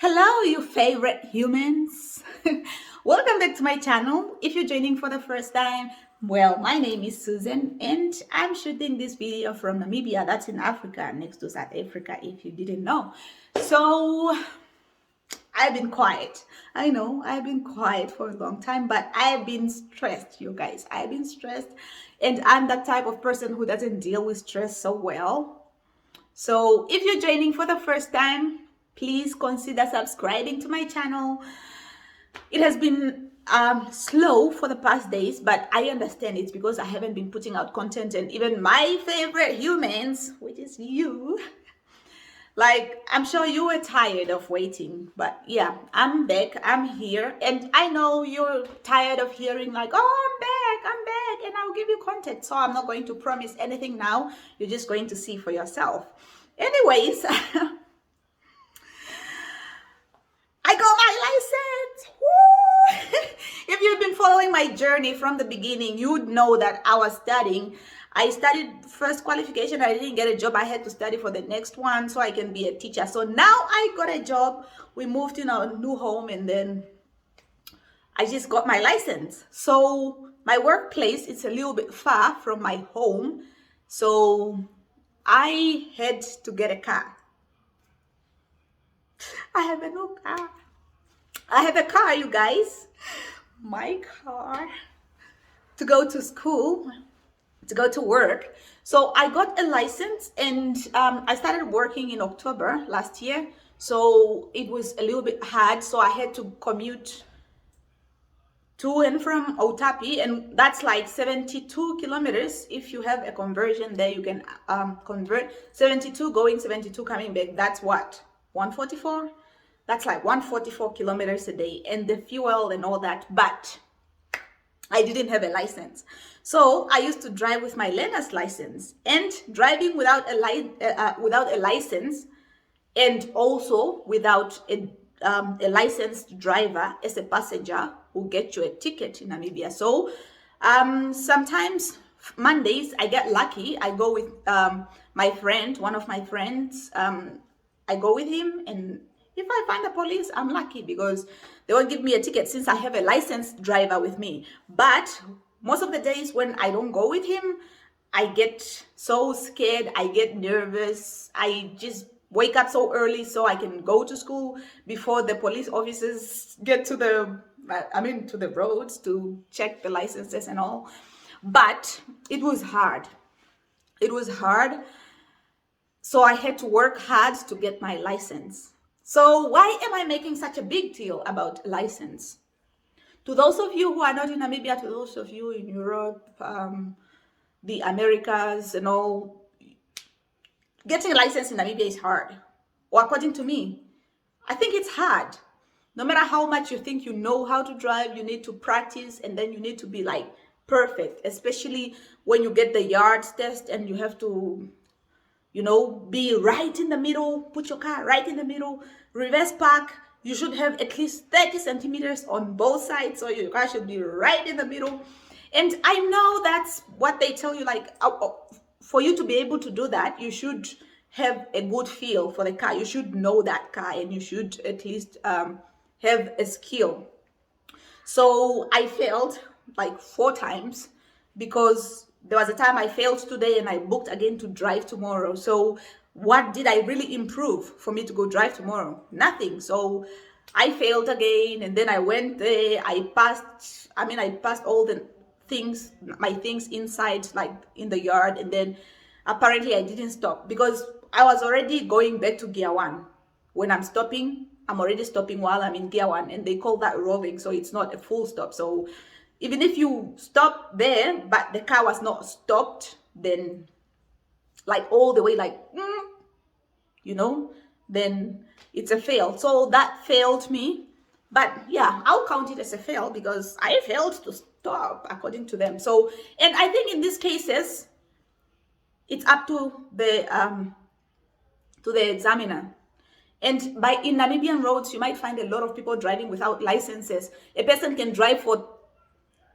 Hello, you favorite humans. Welcome back to my channel. If you're joining for the first time, well, my name is Susan and I'm shooting this video from Namibia. That's in Africa, next to South Africa, if you didn't know. So, I've been quiet. I know I've been quiet for a long time, but I've been stressed, you guys. I've been stressed, and I'm that type of person who doesn't deal with stress so well. So if you're joining for the first time, please consider subscribing to my channel. It has been slow for the past days, but I understand it's because I haven't been putting out content, and even my favorite humans, which is you, like, I'm sure you were tired of waiting, but yeah, I'm back, I'm here, and I know you're tired of hearing like, oh, I'm back, and I'll give you content. So I'm not going to promise anything now. You're just going to see for yourself. Anyways, I got my license. Woo! If you've been following my journey from the beginning, you'd know that I was studying. I studied first qualification. I didn't get a job. I had to study for the next one so I can be a teacher. So now I got a job. We moved in our new home, and then I just got my license. So my workplace is a little bit far from my home. So I had to get a car. I have a new car. I have a car, you guys. My car. To go to school, to go to work. So I got a license, and I started working in October last year. So it was a little bit hard. So I had to commute to and from Otapi, and that's like 72 kilometers. If you have a conversion there, you can convert 72 going, 72 coming back. That's what, 144? That's like 144 kilometers a day, and the fuel and all that. But I didn't have a license. So I used to drive with my learner's license, and driving without a license, and also without a licensed driver as a passenger, will get you a ticket in Namibia. So sometimes Mondays I get lucky. I go with my friend, one of my friends. I go with him, and if I find the police, I'm lucky because they won't give me a ticket since I have a licensed driver with me. But most of the days when I don't go with him, I get so scared, I get nervous. I just wake up so early so I can go to school before the police officers get to the roads to check the licenses and all. But it was hard. It was hard. So I had to work hard to get my license. So why am I making such a big deal about license? To those of you who are not in Namibia, to those of you in Europe, the Americas and all, getting a license in Namibia is hard. Or according to me, I think it's hard. No matter how much you think you know how to drive, you need to practice, and then you need to be like perfect, especially when you get the yards test and you have to, be right in the middle, put your car right in the middle, reverse park. You should have at least 30 centimeters on both sides, so your car should be right in the middle. And I know that's what they tell you, like, for you to be able to do that, you should have a good feel for the car. You should know that car, and you should at least have a skill. So I failed like 4 times because there was a time I failed today and I booked again to drive tomorrow. So what did I really improve for me to go drive tomorrow? Nothing. So I failed again, and then I went there. I passed all the things, my things inside, like in the yard, and then apparently I didn't stop because I was already going back to gear 1. When I'm stopping, I'm already stopping while I'm in gear 1, and they call that rolling, so it's not a full stop. So even if you stop there, but the car was not stopped, then like all the way, like, then it's a fail. So that failed me. But yeah, I'll count it as a fail because I failed to stop according to them. So, and I think in these cases, it's up to the examiner. And in Namibian roads, you might find a lot of people driving without licenses. A person can drive for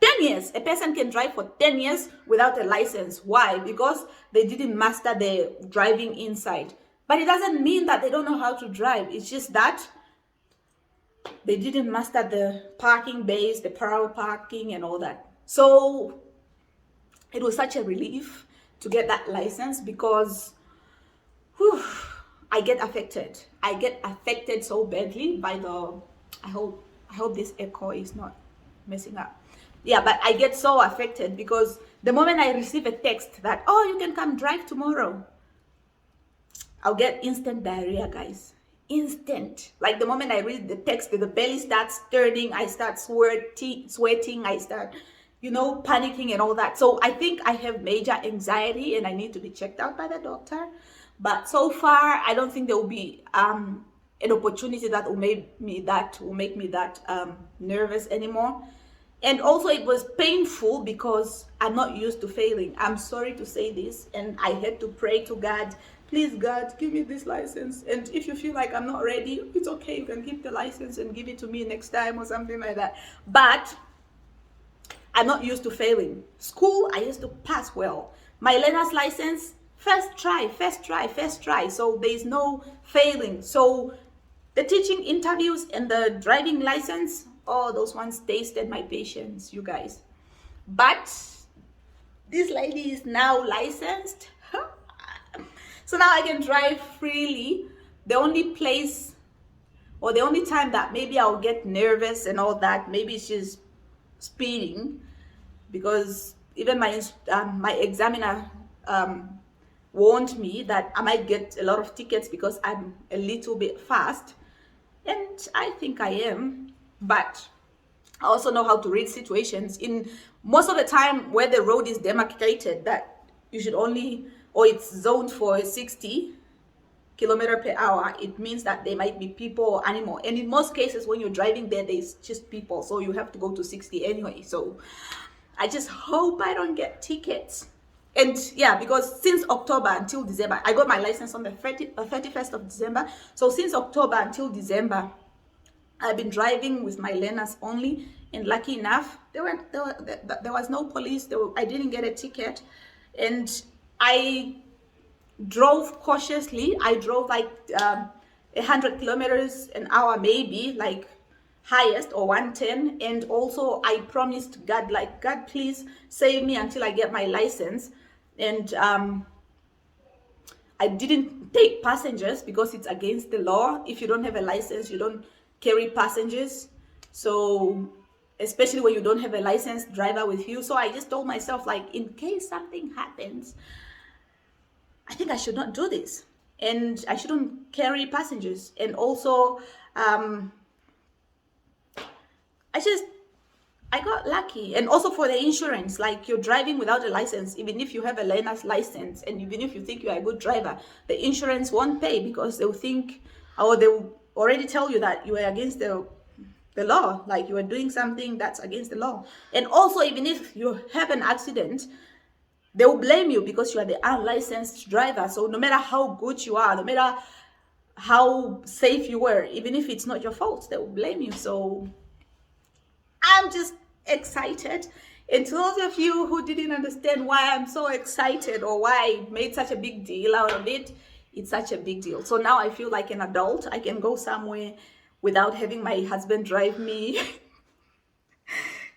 10 years. A person can drive for 10 years without a license. Why? Because they didn't master the driving inside. But it doesn't mean that they don't know how to drive. It's just that they didn't master the parking bays, the parallel parking and all that. So it was such a relief to get that license because whew, I get affected. I get affected so badly by the, I hope this echo is not messing up. Yeah, but I get so affected because the moment I receive a text that, oh, you can come drive tomorrow, I'll get instant diarrhea, guys. Instant. Like the moment I read the text, the belly starts turning, I start sweating, I start, panicking and all that. So I think I have major anxiety and I need to be checked out by the doctor. But so far, I don't think there will be an opportunity that will make me that nervous anymore. And also it was painful because I'm not used to failing. I'm sorry to say this, and I had to pray to God, please God, give me this license, and if you feel like I'm not ready, it's okay, you can keep the license and give it to me next time or something like that. But I'm not used to failing. School, I used to pass well. My learner's license, first try. So there's no failing. So the teaching interviews and the driving license, oh, those ones tasted my patience, you guys. But this lady is now licensed. So now I can drive freely. The only place or the only time that maybe I'll get nervous and all that, maybe she's speeding, because even my examiner warned me that I might get a lot of tickets because I'm a little bit fast, and I think I am, but I also know how to read situations. In most of the time where the road is demarcated that you should only, or it's zoned for 60 kilometer per hour, it means that there might be people or animal, and in most cases when you're driving there's just people, so you have to go to 60 anyway. So I just hope I don't get tickets. And yeah, because since October until December, I got my license on the 31st of December. So since October until December, I've been driving with my learners only. And lucky enough, there was no police. I didn't get a ticket. And I drove cautiously. I drove like 100 kilometers an hour, maybe, like highest, or 110. And also I promised God, like, God, please save me until I get my license. And I didn't take passengers because it's against the law. If you don't have a license, you don't carry passengers. So especially when you don't have a licensed driver with you. So I just told myself, like, in case something happens, I think I should not do this, and I shouldn't carry passengers. And also I got lucky. And also for the insurance, like, you're driving without a license, even if you have a learner's license, and even if you think you're a good driver, the insurance won't pay because they'll think, or they'll already tell you that you are against the law, like you are doing something that's against the law. And also, even if you have an accident, they will blame you because you are the unlicensed driver. So no matter how good you are, no matter how safe you were, even if it's not your fault, they will blame you. So I'm just excited. And to those of you who didn't understand why I'm so excited or why I made such a big deal out of it, it's such a big deal. So now I feel like an adult. I can go somewhere without having my husband drive me,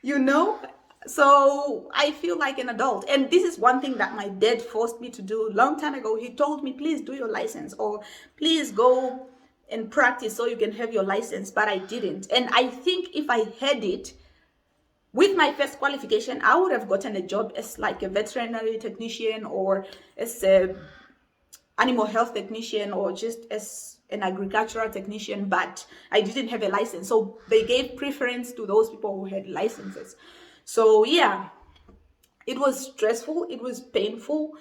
you know? So I feel like an adult. And this is one thing that my dad forced me to do a long time ago. He told me, please do your license, or please go and practice so you can have your license. But I didn't. And I think if I had it with my first qualification, I would have gotten a job as like a veterinary technician, or as a animal health technician, or just as an agricultural technician. But I didn't have a license. So they gave preference to those people who had licenses. So yeah, it was stressful, it was painful,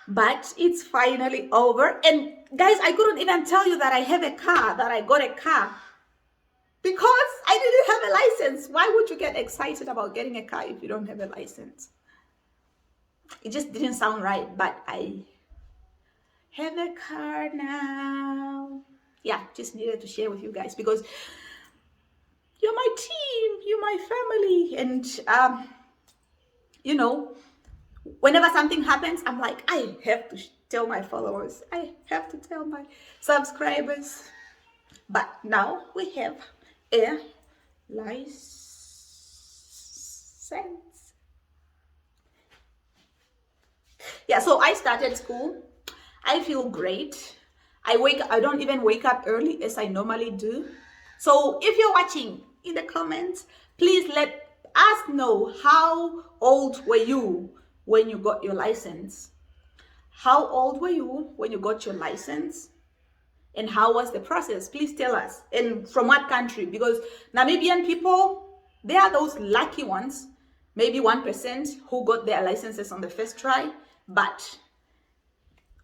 but it's finally over. And guys, I couldn't even tell you that I have a car, that I got a car, because I didn't have a license. Why would you get excited about getting a car if you don't have a license? It just didn't sound right, but I have a car now. Yeah, just needed to share with you guys because you're my team, you're my family. And you know, whenever something happens, I'm like, I have to tell my followers, I have to tell my subscribers. But now we have a license. Yeah, so I started school. I feel great. I don't even wake up early as I normally do. So if you're watching, in the comments, please let us know, how old were you when you got your license? How old were you when you got your license? And how was the process? Please tell us. And from what country? Because Namibian people, they are those lucky ones, maybe 1% who got their licenses on the first try. But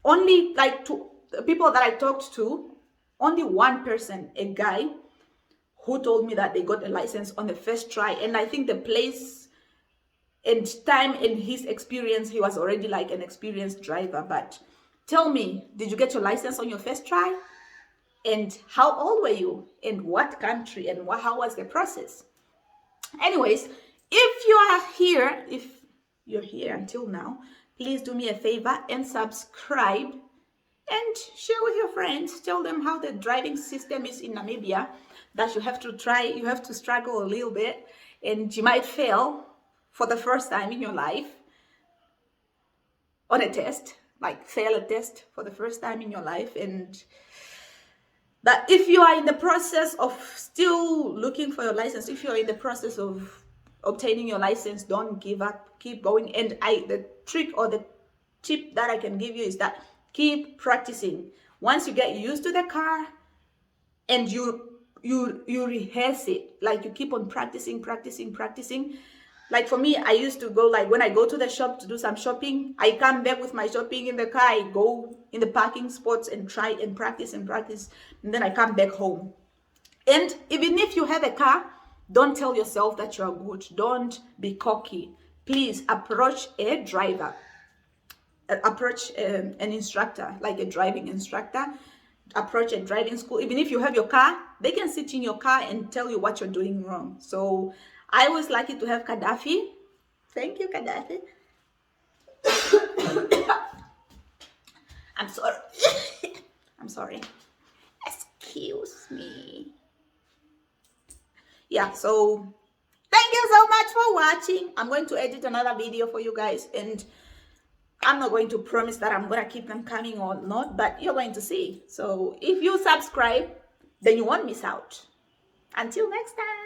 only like two people that I talked to, only one person, a guy, who told me that they got a license on the first try. And I think the place and time in his experience, he was already like an experienced driver. But tell me, did you get your license on your first try? And how old were you? And what country? And how was the process? Anyways, if you're here until now, please do me a favor and subscribe and share with your friends. Tell them how the driving system is in Namibia, that you have to struggle a little bit, and you might fail for the first time in your life on a test, like fail a test for the first time in your life. And that if you are in the process of still looking for your license, if you're in the process of obtaining your license, don't give up, keep going. And the trick or the tip that I can give you is that keep practicing. Once you get used to the car and you rehearse it, like you keep on practicing. Like for me, I used to go, like when I go to the shop to do some shopping, I come back with my shopping in the car, I go in the parking spots and try and practice, and then I come back home. And even if you have a car, don't tell yourself that you're good. Don't be cocky. Please approach a driver. Approach an instructor, like a driving instructor. Approach a driving school. Even if you have your car, they can sit in your car and tell you what you're doing wrong. So I was lucky to have Gaddafi. Thank you, Gaddafi. I'm sorry. I'm sorry. Excuse me. Yeah, so thank you so much for watching. I'm going to edit another video for you guys, and I'm not going to promise that I'm going to keep them coming or not, but you're going to see. So if you subscribe, then you won't miss out. Until next time.